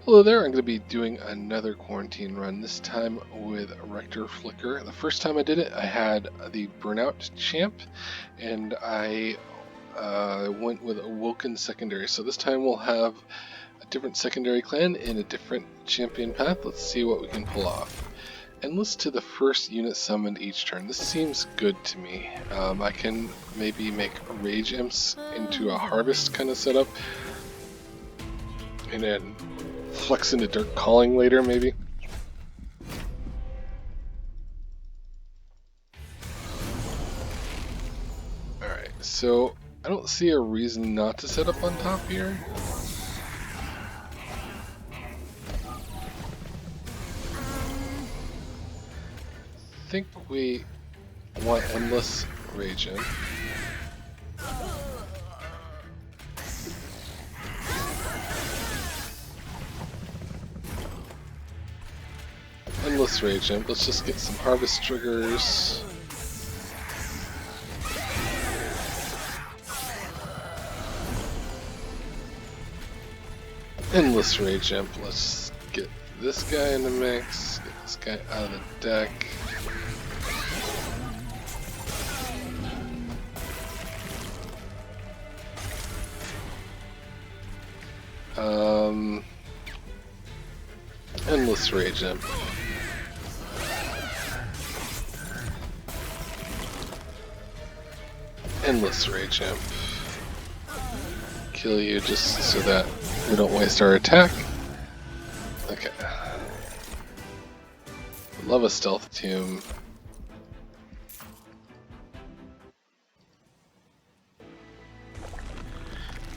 Hello there, I'm going to be doing another quarantine run, this time with Rector Flicker. The first time I did it, I had the Burnout champ, and I went with Awoken secondary. So this time we'll have a different secondary clan in a different champion path. Let's see what we can pull off. Endless to the first unit summoned each turn. This seems good to me. I can maybe make Rage Imps into a Harvest kind of setup, and then flex into Dark Calling later, maybe. Alright, so I don't see a reason not to set up on top here. I think we want Endless Rage in. Endless Rage Imp. Let's just get some Harvest triggers. Endless Rage Imp. Let's get this guy in the mix. Get this guy out of the deck. Endless Rage Imp. Endless Rage Imp. Kill you just so that we don't waste our attack. Okay. Love a stealth tomb.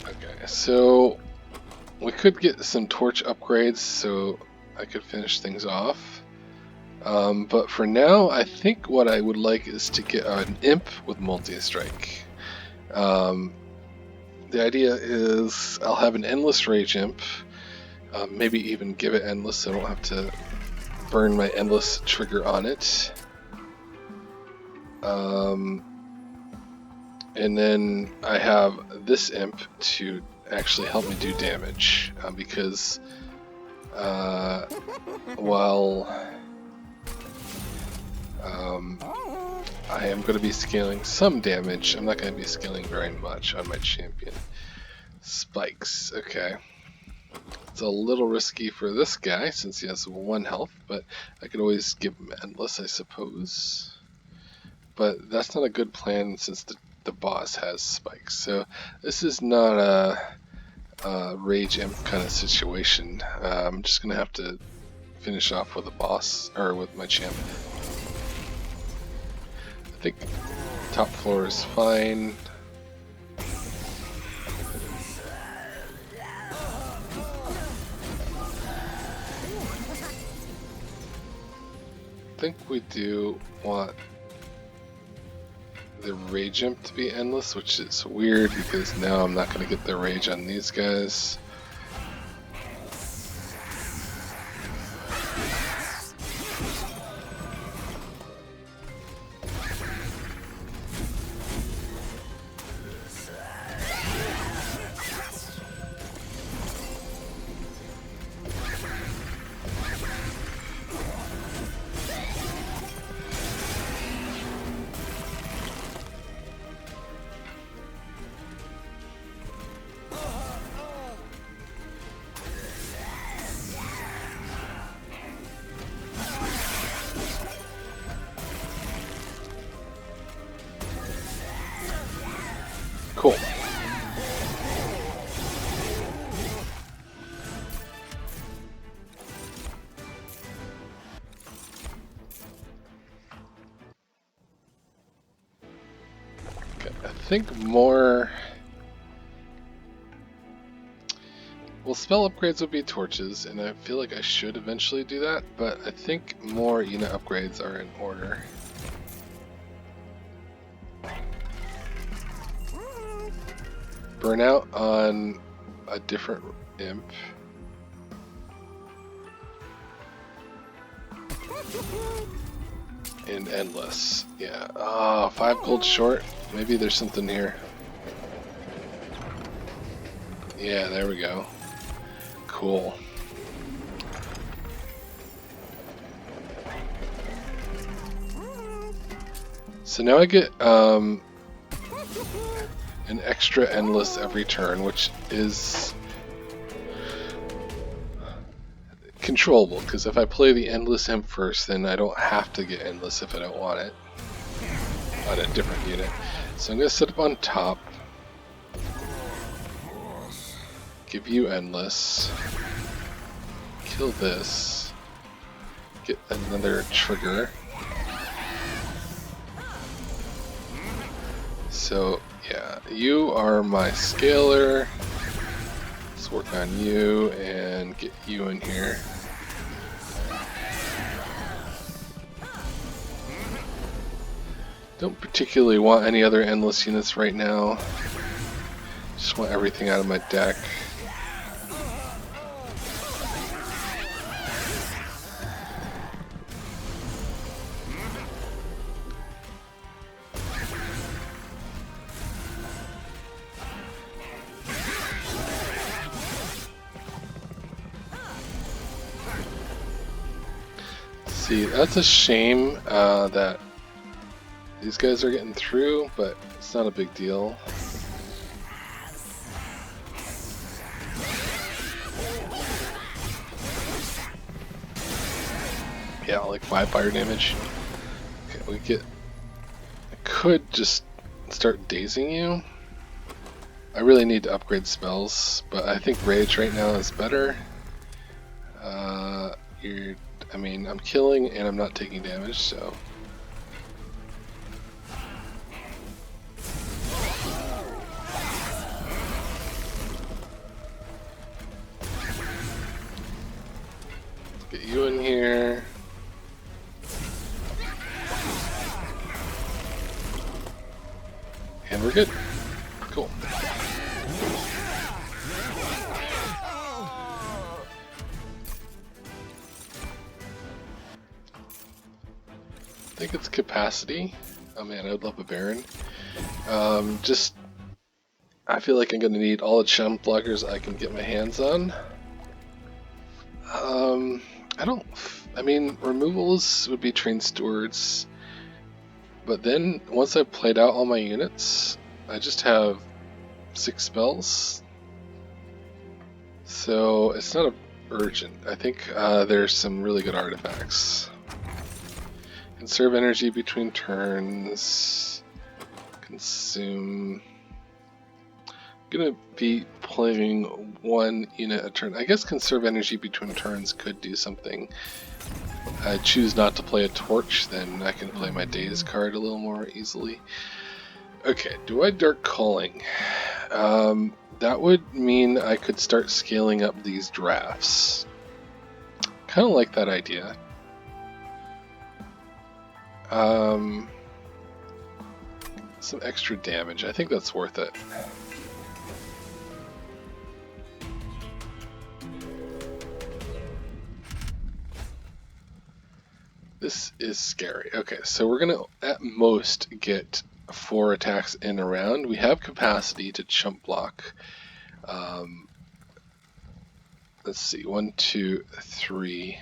Okay, so we could get some torch upgrades so I could finish things off. But for now, I think what I would like is to get an imp with multi-strike. The idea is I'll have an endless rage imp, maybe even give it endless so I don't have to burn my endless trigger on it. And then I have this imp to actually help me do damage, because while I am going to be scaling some damage, I'm not going to be scaling very much on my champion. Spikes, okay. It's a little risky for this guy since he has 1 health, but I could always give him endless, I suppose. But that's not a good plan since the boss has spikes. So this is not a rage imp kind of situation. I'm just going to have to finish off with the boss, or with my champ. I think top floor is fine. I think we do want the rage imp to be endless, which is weird because now I'm not going to get the rage on these guys. Cool. Okay, I think more... Well, spell upgrades would be torches, and I feel like I should eventually do that, but I think more unit upgrades are in order. Burnout on a different imp. And endless. Yeah. Ah, 5 gold short. Maybe there's something here. Yeah, there we go. Cool. So now I get an extra endless every turn, which is controllable, because if I play the endless imp first, then I don't have to get endless if I don't want it on a different unit. So I'm going to set up on top, give you endless, kill this, get another trigger. So yeah, you are my scaler. Let's work on you and get you in here. Don't particularly want any other endless units right now. Just want everything out of my deck. See, that's a shame that these guys are getting through, but it's not a big deal. Yeah, like 5 fire damage. Okay, we get... I could just start dazing you. I really need to upgrade spells, but I think Rage right now is better. I mean, I'm killing and I'm not taking damage, so... Get you in here. And we're good. Cool. I think it's capacity. Oh man, I would love a Baron. I feel like I'm going to need all the chump blockers I can get my hands on. I mean, removals would be trained stewards, but then once I've played out all my units, I just have 6 spells. So it's not urgent. I think there's some really good artifacts. Conserve energy between turns. Consume. I'm gonna be playing 1 unit a turn. I guess conserve energy between turns could do something. I choose not to play a torch, then I can play my daze card a little more easily. Okay, do I Dark Calling? That would mean I could start scaling up these drafts. Kind of like that idea. Some extra damage. I think that's worth it. This is scary. Okay, so we're gonna at most get 4 attacks in a round. We have capacity to chump block. Let's see, 1, 2, 3.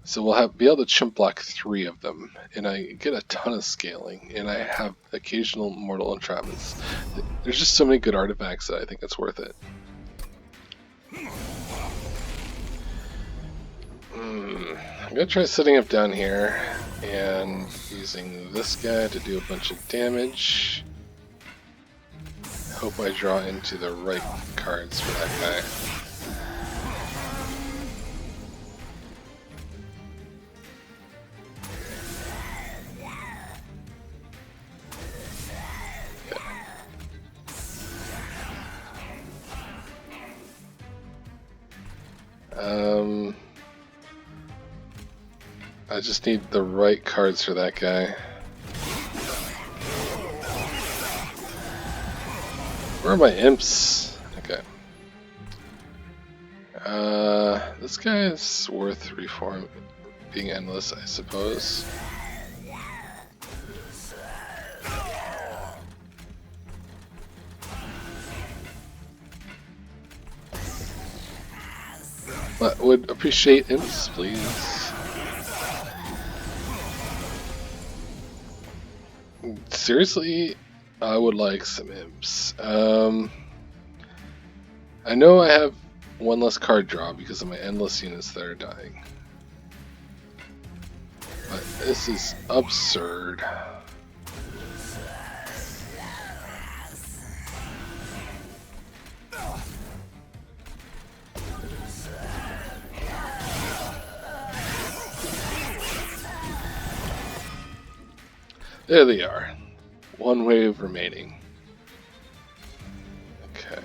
So we'll be able to chump block 3 of them, and I get a ton of scaling, and I have occasional mortal entrapments. There's just so many good artifacts that I think it's worth it. I'm gonna try setting up down here and using this guy to do a bunch of damage. Hope I draw into the right cards for that guy. I just need the right cards for that guy. Where are my imps? Okay. This guy is worth reform being endless, I suppose. But would appreciate imps, please. seriously, I would like some imps. I know I have one less card draw because of my endless units that are dying. But this is absurd. There they are. One wave remaining. Okay.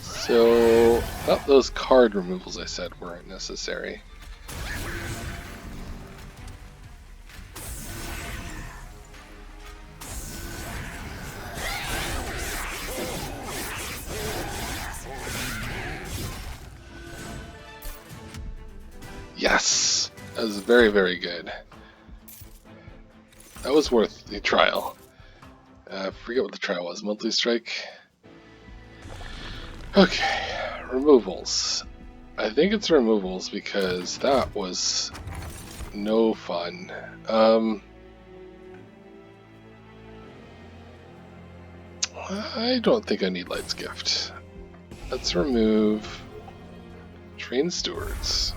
So, those card removals I said weren't necessary. Yes! That was very, very good. That was worth the trial. I forget what the trial was. Monthly strike? Okay. Removals. I think it's removals because that was no fun. I don't think I need Light's Gift. Let's remove Train Stewards.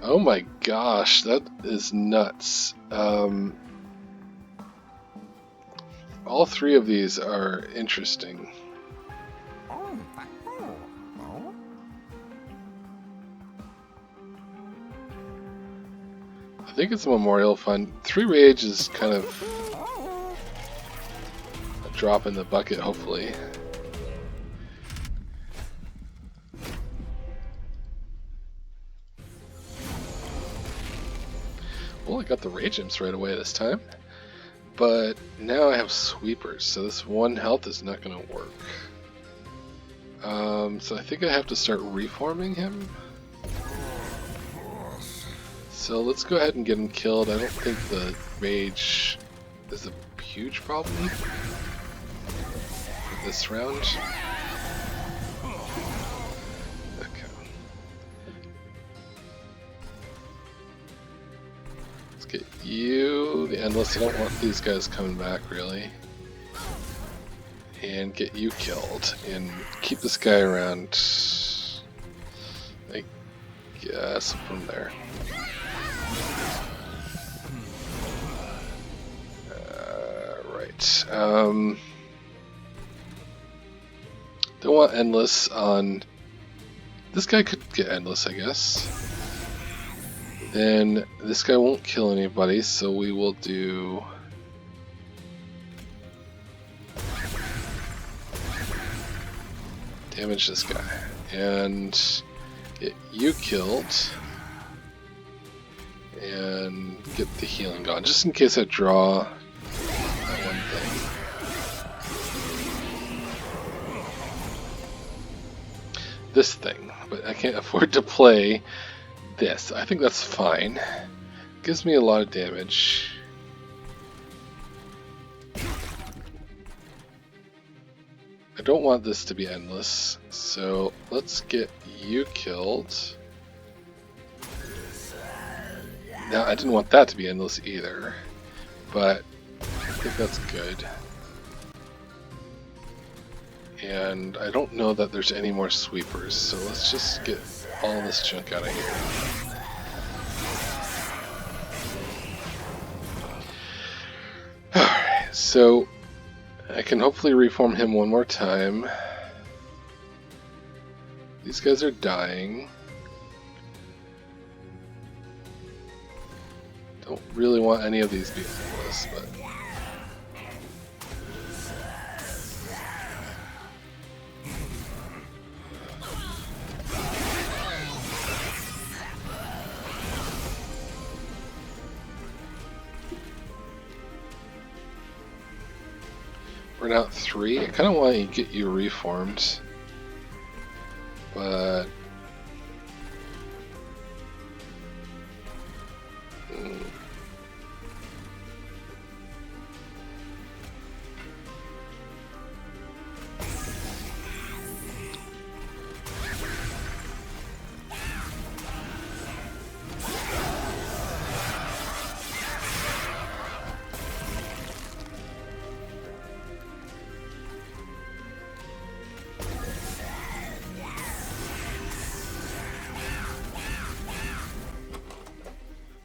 Oh my gosh, that is nuts. All three of these are interesting. I think it's a Memorial Fund. 3 Rage is kind of a drop in the bucket, hopefully. Well, I got the Rage Imps right away this time. But now I have Sweepers, so this 1 health is not going to work. So I think I have to start reforming him. So let's go ahead and get him killed. I don't think the Rage is a huge problem for this round. Okay. Let's get you, the Endless. I don't want these guys coming back, really. And get you killed. And keep this guy around. I guess I'll put him there. Right. Don't want Endless on... This guy could get Endless, I guess. Then this guy won't kill anybody, so we will do... damage this guy. And get you killed. And get the healing gone, just in case I draw that one thing. This thing, but I can't afford to play this. I think that's fine. Gives me a lot of damage. I don't want this to be endless, so let's get you killed. Now, I didn't want that to be endless either, but I think that's good. And I don't know that there's any more sweepers, so let's just get all this junk out of here. Alright, so I can hopefully reform him one more time. These guys are dying. Don't really want any of these being endless, but... We're now at 3. I kind of want to get you reformed, but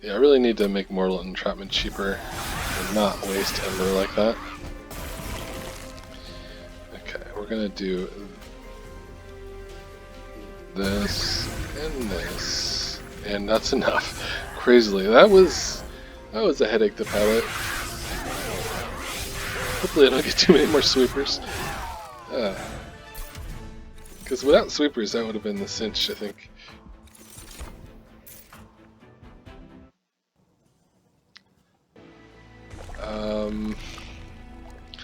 Yeah, I really need to make mortal entrapment cheaper and not waste ember like that. Okay, we're gonna do this and this, and that's enough. Crazily, that was a headache to pilot. Hopefully I don't get too many more sweepers. Because without sweepers, that would have been the cinch, I think.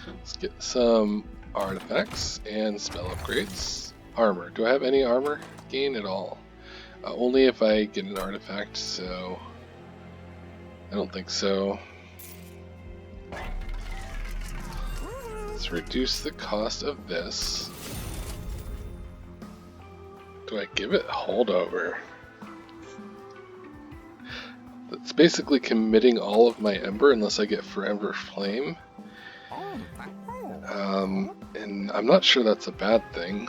Let's get some artifacts and spell upgrades. Armor. Do I have any armor gain at all? Only if I get an artifact, so I don't think so. Let's reduce the cost of this. Do I give it holdover? That's basically committing all of my ember unless I get forever flame. And I'm not sure that's a bad thing.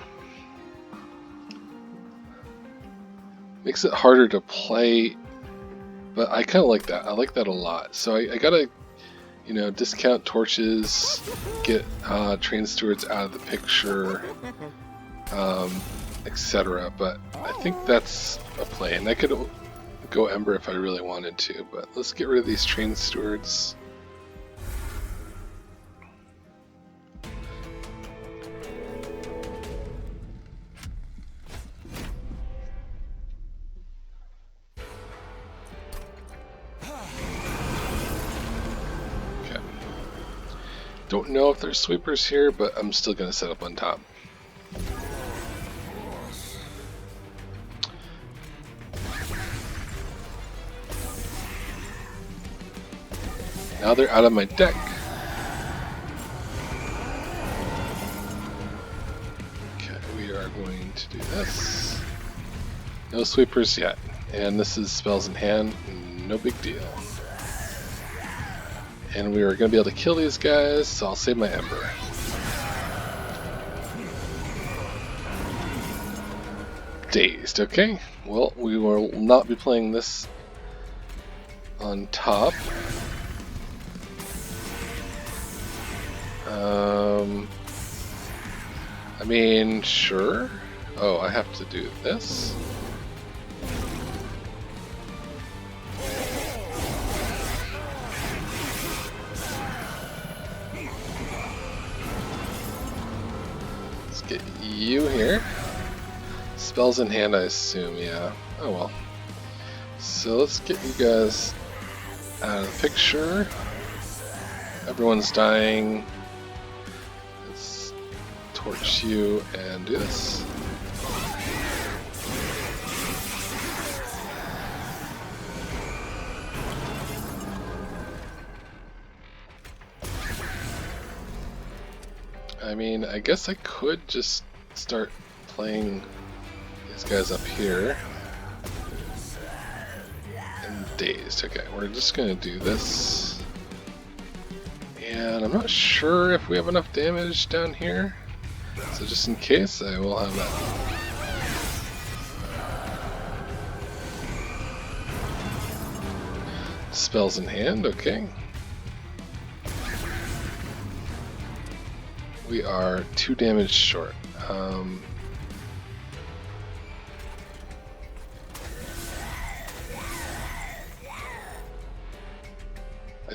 Makes it harder to play, but I kind of like that. I like that a lot. So I gotta, you know, discount torches, get train stewards out of the picture, etc. But I think that's a play, and I could go ember if I really wanted to. But let's get rid of these train stewards. Don't know if there's sweepers here, but I'm still going to set up on top. Now they're out of my deck. Okay, we are going to do this. No sweepers yet. And this is spells in hand, no big deal. And we are going to be able to kill these guys, so I'll save my ember. Dazed, okay. Well, we will not be playing this on top. I mean, sure. Oh, I have to do this. Get you here. Spells in hand, I assume, yeah. Oh well. So let's get you guys out of the picture. Everyone's dying. Let's torch you and do this. I mean, I guess I could just start playing these guys up here. And dazed. Okay, we're just gonna do this. And I'm not sure if we have enough damage down here. So just in case, I will have that. Spells in hand, okay. We are 2 damage short. I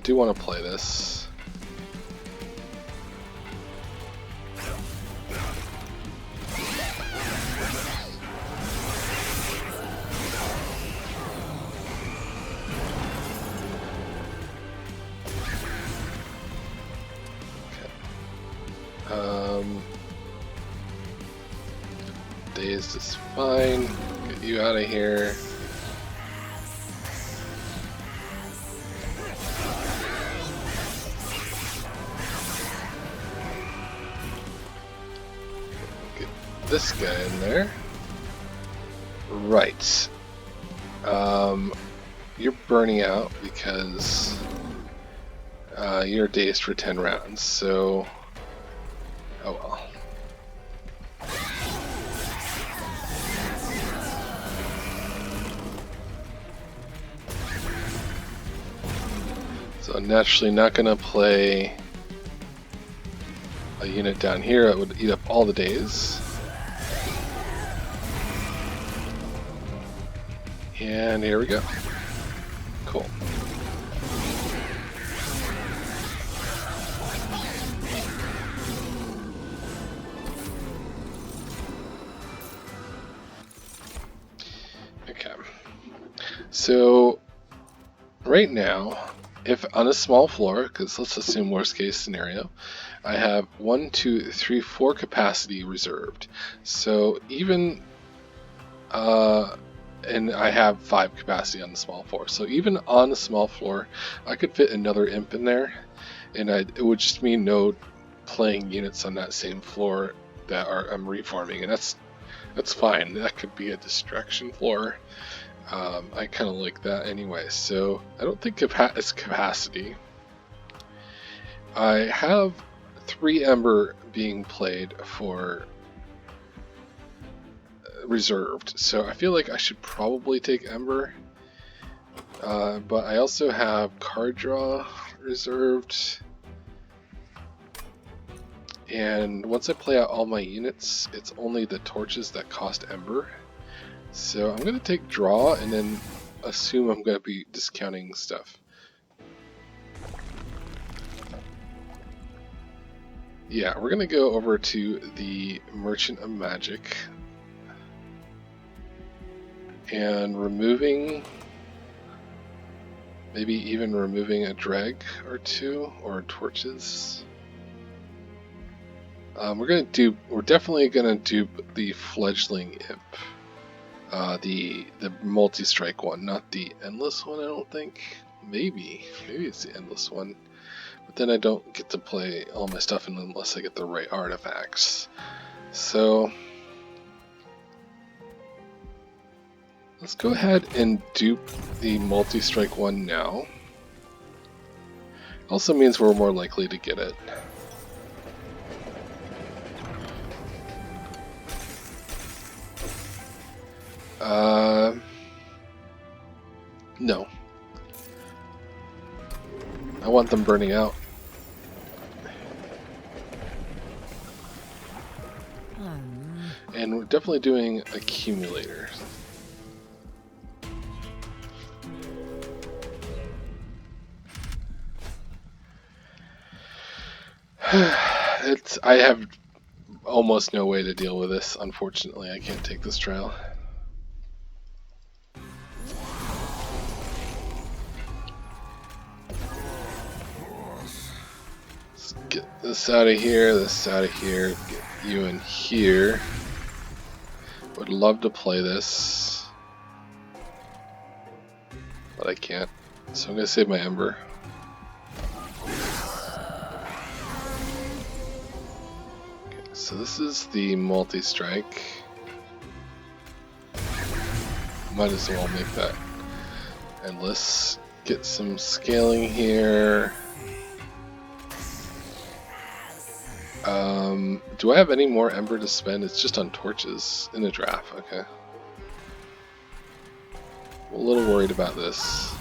do want to play this. Dazed is fine. Get you out of here. Get this guy in there. Right. You're burning out because you're dazed for 10 rounds, so oh well. So I'm naturally not going to play a unit down here that would eat up all the days. And here we go. Cool. Okay. So right now, if on a small floor, because let's assume worst case scenario, I have 1, 2, 3, 4 capacity reserved. So even and I have 5 capacity on the small floor. So even on a small floor, I could fit another imp in there, and it would just mean no playing units on that same floor that I'm reforming, and that's fine. That could be a distraction floor. I kind of like that anyway. So I don't think it's capacity. I have 3 Ember being played for reserved, so I feel like I should probably take Ember, but I also have card draw reserved, and once I play out all my units, it's only the torches that cost Ember, so I'm going to take draw and then assume I'm going to be discounting stuff. Yeah, we're going to go over to the Merchant of Magic and maybe even removing a drag or 2 or torches. We're definitely gonna dupe the fledgling imp, the multi-strike one, not the endless one. I don't think. Maybe it's the endless one, but then I don't get to play all my stuff unless I get the right artifacts. So let's go ahead and dupe the multi-strike one now. Also means we're more likely to get it. No. I want them burning out. And we're definitely doing accumulators. I have almost no way to deal with this. Unfortunately, I can't take this trial. Let's get this out of here, get you in here. Would love to play this, but I can't. So I'm gonna save my Ember. So this is the multi-strike. Might as well make that endless. Get some scaling here. Do I have any more Ember to spend? It's just on torches in a draft, okay. I'm a little worried about this.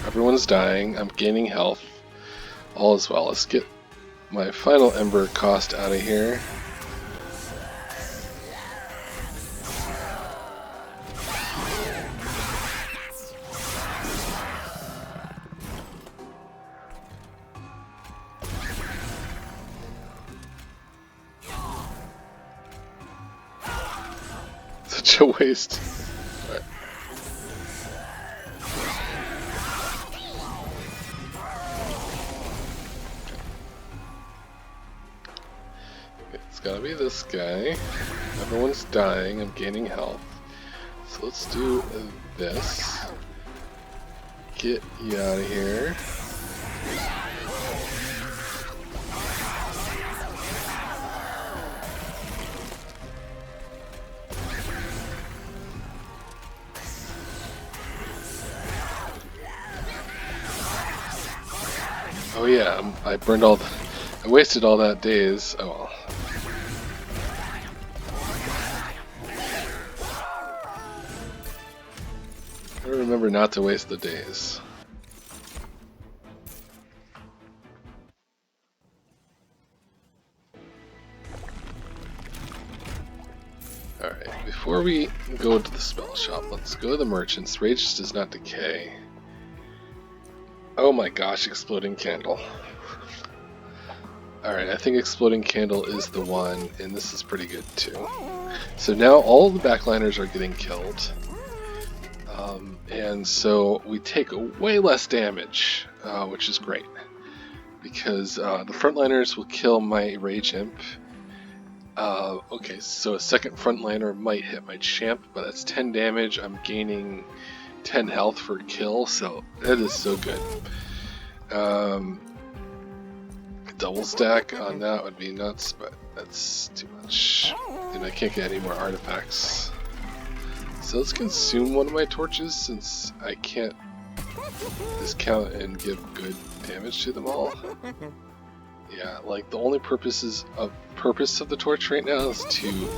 Everyone's dying, I'm gaining health. All is well. Let's get my final Ember cost out of here. Such a waste. It's gotta be this guy. Everyone's dying, I'm gaining health. So let's do this. Get you out of here. Oh yeah, I burned all the, I wasted all that days. Oh well. I remember not to waste the days. Alright, before we go to the spell shop, let's go to the merchants. Rage does not decay. Oh my gosh, exploding candle. Alright, I think exploding candle is the one, and this is pretty good too. So now all the backliners are getting killed. And so we take way less damage, which is great. Because the frontliners will kill my Rage Imp. Okay, so a second frontliner might hit my champ, but that's 10 damage. I'm gaining 10 health for a kill, so that is so good. Double stack on that would be nuts, but that's too much. And I can't get any more artifacts. So let's consume one of my torches since I can't discount and give good damage to them all. Yeah, like the only purpose of the torch right now is to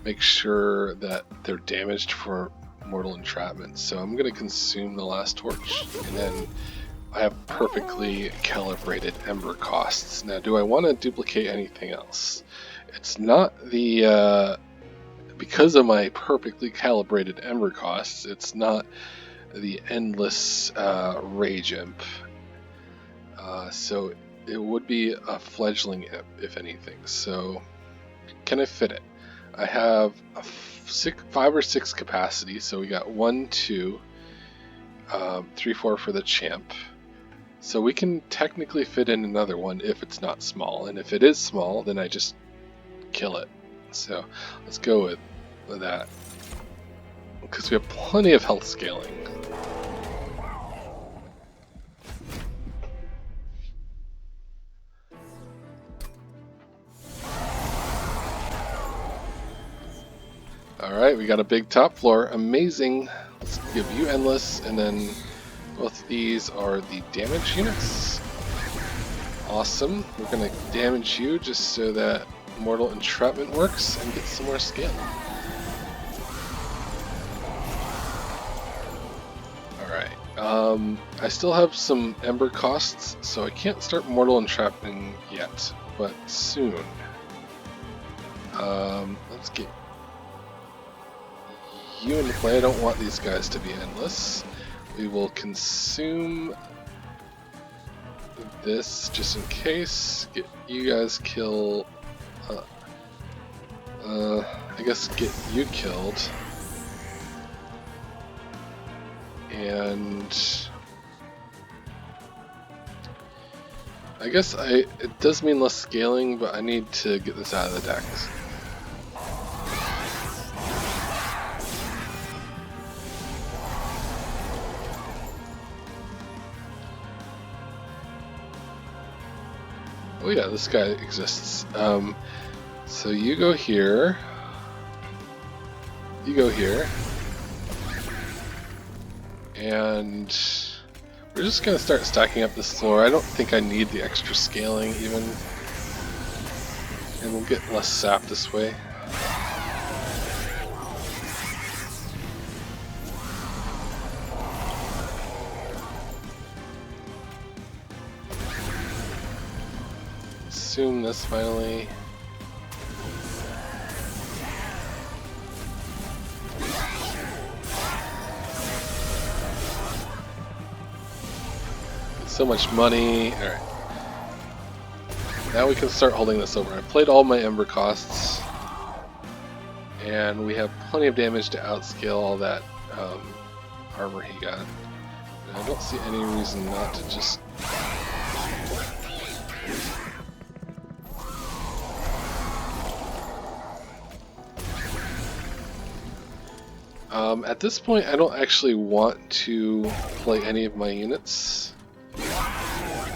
make sure that they're damaged for mortal entrapment. So I'm going to consume the last torch, and then I have perfectly calibrated ember costs. Now, do I want to duplicate anything else? It's not the... because of my perfectly calibrated ember costs, it's not the endless Rage Imp. So it would be a fledgling imp, if anything. So, can I fit it? I have a 5 or 6 capacity, so we got 1, 2, 3, 4 for the champ. So we can technically fit in another one if it's not small, and if it is small, then I just kill it. So let's go with that, because we have plenty of health scaling. Alright, we got a big top floor. Amazing. Let's give you endless, and then both of these are the damage units. Awesome. We're going to damage you just so that mortal entrapment works and get some more scale. Alright. I still have some ember costs, so I can't start mortal entrapping yet, but soon. Let's get you into play. I don't want these guys to be endless. We will consume this just in case. Get you guys killed. I guess get you killed. And I guess it does mean less scaling, but I need to get this out of the deck. Oh yeah, this guy exists. So you go here. You go here. And we're just going to start stacking up this floor. I don't think I need the extra scaling even. And we'll get less sap this way. Consume this finally. So much money. Alright. Now we can start holding this over. I played all my ember costs. And we have plenty of damage to outscale all that armor he got. And I don't see any reason not to just... At this point, I don't actually want to play any of my units.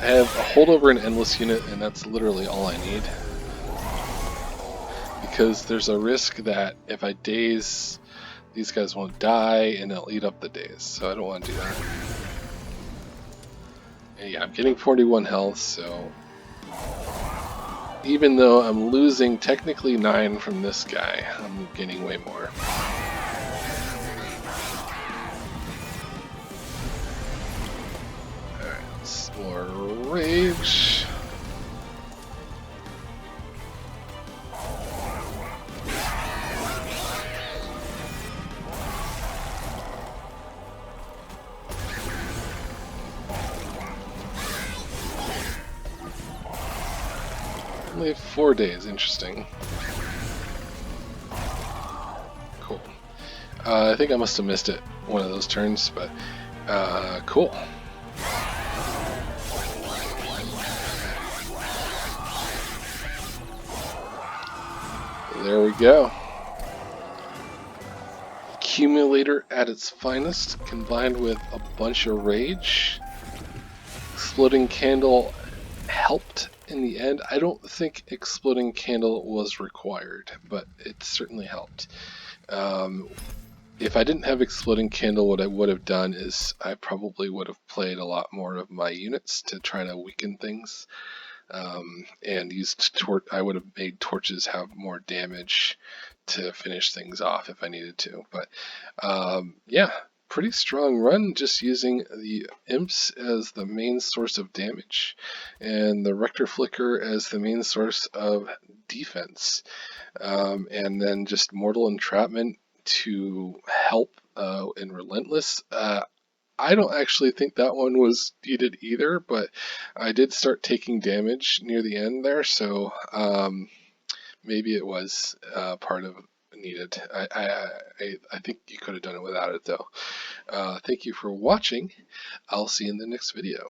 I have a holdover and endless unit, and that's literally all I need. Because there's a risk that if I daze, these guys won't die, and they'll eat up the daze, so I don't want to do that. And yeah, I'm getting 41 health, so even though I'm losing technically 9 from this guy, I'm gaining way more. Alright, more rage. Only 4 days, interesting. Cool. I think I must have missed it one of those turns, but cool. There we go. Accumulator at its finest, combined with a bunch of rage. Exploding Candle helped in the end. I don't think Exploding Candle was required, but it certainly helped. If I didn't have Exploding Candle, what I would have done is I probably would have played a lot more of my units to try to weaken things. And used I would have made torches have more damage to finish things off if I needed to. But yeah, pretty strong run just using the imps as the main source of damage and the Rector Flicker as the main source of defense. And then just Mortal Entrapment to help in Relentless. I don't actually think that one was needed either, but I did start taking damage near the end there, so maybe it was part of needed. I think you could have done it without it though. Thank you for watching. I'll see you in the next video.